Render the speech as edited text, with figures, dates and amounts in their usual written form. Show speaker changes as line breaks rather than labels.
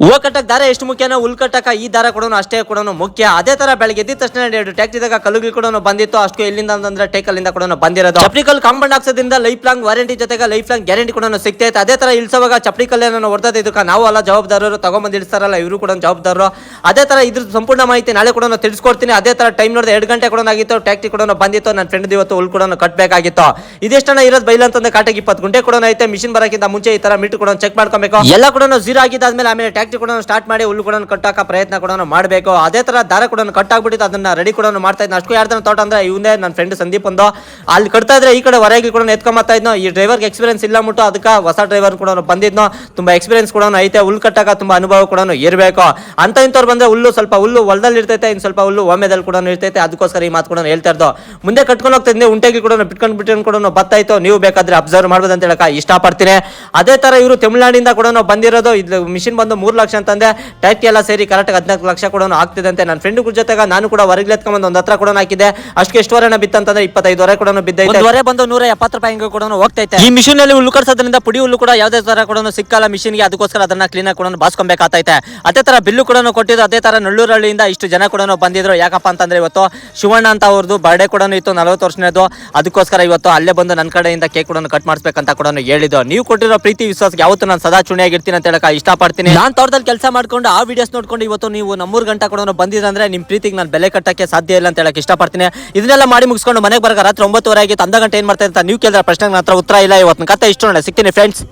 ಹೂವು ಕಟ್ಟಕ್ ದಾರ ಎಷ್ಟು ಮುಖ್ಯನೋ ಹುಲ್ ಕಟ್ಟಕ ಈ ದಾರ ಕೂಡ ಅಷ್ಟೇ ಕೂಡ ಮುಖ್ಯ. ಅದೇ ತರ ಬೆಳಗ್ಗೆ ಎದ್ದ ತಕ್ಷಣ ಟ್ಯಾಕ್ಟಿದಾಗ ಕಲ್ಲುಗಿ ಕೂಡ ಬಂದಿತ್ತು. ಅಷ್ಟು ಇಲ್ಲಿಂದ ಅಂದ್ರೆ ಟೇಕಲ್ಲಿಂದ ಕೂಡ ಬಂದಿರೋದು. ಚಪ್ರಿಕಲ್ ಕಾಂಪೌಂಡ್ ಹಾಕ್ಸೋದ್ರಿಂದ ಲೈಫ್ ಲಾಂಗ್ ವಾರಂಟಿ ಜೊತೆಗೆ ಲೈಫ್ ಲಾಂಗ್ ಗ್ಯಾರಂಟಿ ಕೂಡ ಸಿಗ್ತೈತೆ. ಅದೇ ತರ ಇಳಿಸುವಾಗ ಚಪ್ರಿಕಲ್ ಹೊಡೆದ ಇದಕ್ಕೆ ನಾವು ಅಲ್ಲ ಜವಾಬ್ದಾರರು, ತಗೊಂಡ್ಬಂದು ಇಳಿಸ್ತಾರಲ್ಲ ಇವರು ಕೂಡ ಜವಾಬ್ದಾರರು. ಅದೇ ತರ ಇದ್ರ ಸಂಪೂರ್ಣ ಮಾಹಿತಿ ನಾಳೆ ಕೂಡ ತಿಳಿಸ್ಕೊಡ್ತೀನಿ. ಅದೇ ತರ ಟೈಮ್ ನೋಡಿದ್ರೆ 2 ಗಂಟೆ ಕೂಡ ಆಗಿತ್ತು, ಟ್ಯಾಕ್ಟಿ ಕೂಡ ಬಂದಿತ್ತು. ನನ್ನ ಫ್ರೆಂಡ್ ಇವತ್ತು ಹುಲ್ ಕೂಡ ಕಟ್ಟಬೇಕಾಗಿತ್ತು. ಇದೆಷ್ಟನ ಇರೋದು ಬೈಲ್ ಅಂತಂದ್ರೆ ಕಾಟಕ್ಕೆ 20 ಗಂಟೆ ಕೂಡ ಐತೆ. ಮಿಷಿನ್ ಬರಕ್ಕಿಂತ ಮುಂಚೆ ಈ ತರ ಮೀಟರ್ ಕೂಡ ಚೆಕ್ ಮಾಡ್ಕೊಬೇಕು. ಎಲ್ಲ ಕೂಡ ಜೀರೋ ಆಗಿದ್ದಾದ್ಮೇಲೆ ಆಮೇಲೆ ಟ್ಯಾಕ್ಟಿ ಕೂಡ ಸ್ಟಾರ್ಟ್ ಮಾಡಿ ಹುಲ್ಲು ಕೂಡ ಕಟ್ಟಾಕ ಪ್ರಯತ್ನ ಕೂಡ ಮಾಡಬೇಕು. ಅದೇ ತರ ದಾರ ಕೂಡ ಕಟ್ಟಾಗ್ಬಿಟ್ಟು ಅದನ್ನ ರೆಡಿ ಕೂಡ ಮಾಡ್ತಾ ಇದ್ನ. ಅಷ್ಟು ಯಾರ್ದನ್ನ ತೋಟ ಅಂದ್ರೆ ಇವನೇ ನನ್ನ ಫ್ರೆಂಡ್ ಸಂದೀಪ್ ಒಂದು ಅಲ್ಲಿ ಕಟ್ತಾ ಇದ್ರೆ ಈ ಕಡೆ ಹೊರಗೆ ಕೂಡ ಎತ್ಕೊಂಬತ್ತಾ ಇದ್ನೋ. ಈ ಡ್ರೈವರ್ಗೆ ಎಕ್ಸ್ಪೀರಿಯನ್ಸ್ ಇಲ್ಲ ಮುಟ್ಟು ಅದಕ್ಕೆ ಹೊಸ ಡ್ರೈವರ್ ಕೂಡ ಬಂದಿದ್ನೋ. ತುಂಬಾ ಎಕ್ಸ್ಪೀರಿಯನ್ಸ್ ಕೂಡ ಐತೆ. ಹುಲ್ಲು ಕಟ್ಟಾಕ ತುಂಬಾ ಅನುಭವ ಕೂಡ ಇರಬೇಕು. ಅಂತ ಇಂಥವ್ರು ಬಂದ್ರೆ ಹುಲ್ಲು ಹೊಲದಲ್ಲಿ ಇರ್ತೈತೆ, ಇನ್ನು ಸ್ವಲ್ಪ ಹುಲ್ಲು ಒಮ್ಮೆದಲ್ಲಿ ಕೂಡ ಇರ್ತೈತೆ. ಅದಕ್ಕೋಸ್ಕರ ಈ ಮಾತು ಕೂಡ ಹೇಳ್ತಾ ಇರ್ದು. ಮುಂದೆ ಕಟ್ಕೊಂಡು ಹೋಗ್ತಾ ಇದ್ದೆ, ಉಂಟೆಗೆ ಕೂಡ ಬಿಟ್ಕೊಂಡು ಕೂಡ ಬರ್ತಾಯಿತ್ತು. ನೀವು ಬೇಕಾದ್ರೆ ಅಬ್ಸರ್ವ್ ಮಾಡ್ಬೋದು ಅಂತ ಹೇಳಕ ಇಷ್ಟಪಡ್ತೀನಿ. ಅದೇ ತರ ಇವರು ತಮಿಳುನಾಡಿಂದ ಕೂಡ ಬಂದಿರೋದು. ಇದು ಮಿಷಿನ್ ಬಂದು 3 ಲಕ್ಷ ಅಂತಂದೆ. ಟ್ಯಾಕ್ಟಿ ಎಲ್ಲ ಸೇರಿ ಕರೆಕ್ಟ್ 14 ಲಕ್ಷ ಕೂಡ ಆಗ್ತಿದೆ ಅಂತೆ. ನನ್ನ ಫ್ರೆಂಡ್ ಜೊತೆಗೆ ನಾನು ಕೂಡ ಹೊರಗೆ ಎತ್ಕೊಂಡ್ಬಂದು ಒಂದು ಹತ್ರ ಕೂಡ ಹಾಕಿದೆ. ಅಷ್ಟು ಎಷ್ಟು ವರೆನ ಬಿತ್ತಂತಂದ್ರೆ 25 ಕೂಡ ಬಿದ್ದೈತೆ. ಹೊರೆ ಬಂದು 170 ರೂಪಾಯಿ ಕೂಡ ಹೋಗ್ತೈತೆ. ಈ ಮಿಷಿನ್ ಅಲ್ಲಿ ಹುಲ್ಲು ಕರ್ಸೋದ್ರಿಂದ ಪುಡಿ ಹುಲ್ಲು ಕೂಡ ಯಾವುದೇ ತರ ಕೂಡ ಸಿಕ್ಕಲ್ಲ ಮಿಷಿನ್ಗೆ. ಅದಕ್ಕೋಸ್ಕರ ಅದನ್ನ ಕ್ಲೀನ್ ಆಗಿ ಕೂಡ ಬಾಸ್ಕೊಬೇಕಾಗ್ತೈತೆ. ಅದೇ ತರ ಬಿಲ್ಲು ಕೂಡ ಕೊಟ್ಟಿದ್ದು. ಅದೇ ತರ ನಳ್ಳೂರಳ್ಳಿಯಿಂದ ಇಷ್ಟು ಜನ ಕೂಡ ಬಂದಿದ್ರು. ಯಾಕಪ್ಪ ಅಂತಂದ್ರೆ ಇವತ್ತು ಶಿವಣ್ಣ ಅಂತ ಅವ್ರದ್ದು ಬರ್ಡೇ ಕೂಡ ಇತ್ತು, 40 ವರ್ಷನೇದು. ಅದಕ್ಕೋಸ್ಕರ ಇವತ್ತು ಅಲ್ಲೇ ಬಂದು ನನ್ನ ಕಡೆಯಿಂದ ಕೇಕ್ ಕೂಡ ಕಟ್ ಮಾಡಿಸ್ಬೇಕಂತ ಕೂಡ ಹೇಳಿದ್ದು. ನೀವು ಕೊಟ್ಟಿರೋ ಪ್ರೀತಿ ವಿಶ್ವಾಸಕ್ಕೆ ಯಾವತ್ತು ನಾನು ಸದಾ ಚುಣಿಯಾಗಿರ್ತೀನಿ ಅಂತ ಹೇಳಕ ಇಷ್ಟಪಡ್ತೀನಿ. ನಾನು ತೋಟದಲ್ಲಿ ಕೆಲಸ ಮಾಡ್ಕೊಂಡು ಆ ವಿಡಿಯೋಸ್ ನೋಡ್ಕೊಂಡು ಇವತ್ತು ನೀವು 3 ಗಂಟೆ ಕೂಡ ಬಂದಿದ್ರೆ ನಿಮ್ಮ ಪ್ರೀತಿಗೆ ನಾನು ಬೆಲೆ ಕಟ್ಟಕ್ಕೆ ಸಾಧ್ಯ ಇಲ್ಲ ಅಂತ ಹೇಳಕ್ ಇಷ್ಟಪಡ್ತೀನಿ. ಇದನ್ನೆಲ್ಲ ಮಾಡಿ ಮುಗಿಸ್ಕೊಂಡು ಮನೆಗೆ ಬರಕ ರಾತ್ರಿ 9:30 ಆಗಿತ್ತು. 1 ಗಂಟೆ ಏನ್ ಮಾಡ್ತಾ ಅಂತ ನೀವು ಕೇಳಿದ್ರೆ ಪ್ರಶ್ನೆಗೆ ನನ್ನ ಹತ್ರ ಉತ್ತರ ಇಲ್ಲ. ಇವತ್ತು ಕತೆ ಇಷ್ಟು ಸಿಗ್ತೀನಿ ಫ್ರೆಂಡ್ಸ್.